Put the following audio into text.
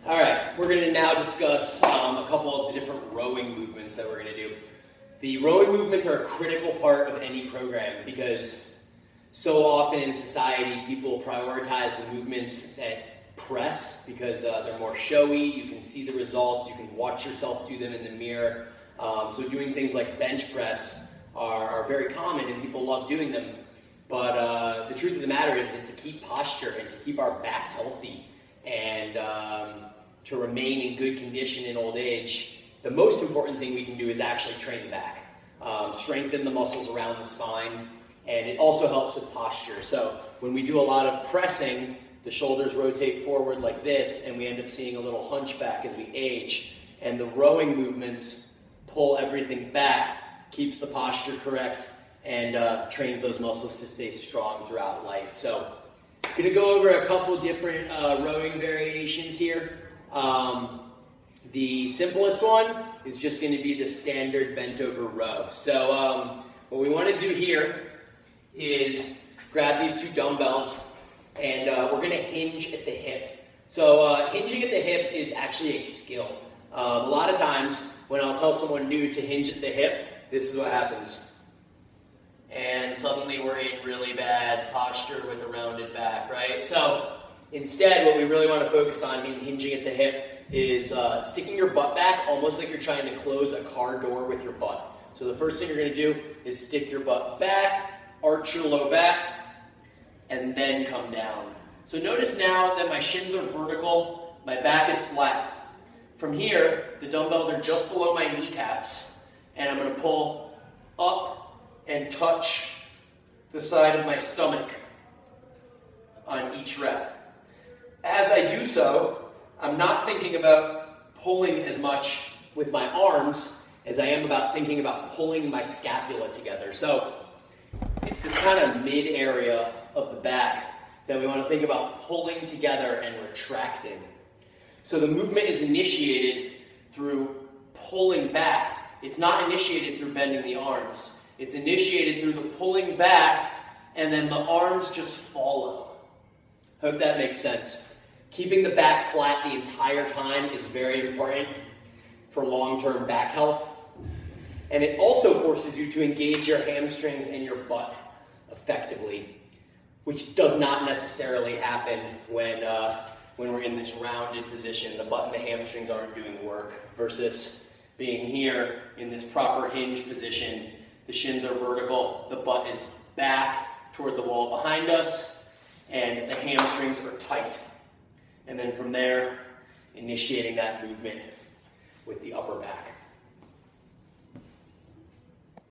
All right, we're going to now discuss a couple of the different rowing movements that we're going to do. The rowing movements are a critical part of any program because so often in society people prioritize the movements that press because they're more showy, you can see the results, you can watch yourself do them in the mirror. So doing things like bench press are very common and people love doing them. But the truth of the matter is that to keep posture and to keep our back healthy and to remain in good condition in old age, the most important thing we can do is actually train the back. Strengthen the muscles around the spine, and it also helps with posture. So when we do a lot of pressing, the shoulders rotate forward like this, and we end up seeing a little hunchback as we age. And the rowing movements pull everything back, keeps the posture correct, and trains those muscles to stay strong throughout life. So I'm going to go over a couple different rowing variations here. The simplest one is just going to be the standard bent over row. So what we want to do here is grab these two dumbbells and we're going to hinge at the hip. So hinging at the hip is actually a skill. A lot of times when I'll tell someone new to hinge at the hip, this is what happens. And suddenly we're in really bad posture with a rounded back, right? So instead, what we really want to focus on in hinging at the hip is sticking your butt back almost like you're trying to close a car door with your butt. So the first thing you're going to do is stick your butt back, arch your low back, and then come down. So notice now that my shins are vertical, my back is flat. From here, the dumbbells are just below my kneecaps, and I'm going to pull up and touch the side of my stomach on each rep. As I do so, I'm not thinking about pulling as much with my arms as I am about thinking about pulling my scapula together. So it's this kind of mid area of the back that we want to think about pulling together and retracting. So the movement is initiated through pulling back. It's not initiated through bending the arms. It's initiated through the pulling back, and then the arms just follow. Hope that makes sense. Keeping the back flat the entire time is very important for long-term back health. And it also forces you to engage your hamstrings and your butt effectively, which does not necessarily happen when we're in this rounded position. The butt and the hamstrings aren't doing the work versus being here in this proper hinge position. The shins are vertical, the butt is back toward the wall behind us, and the hamstrings are tight. And then from there, initiating that movement with the upper back.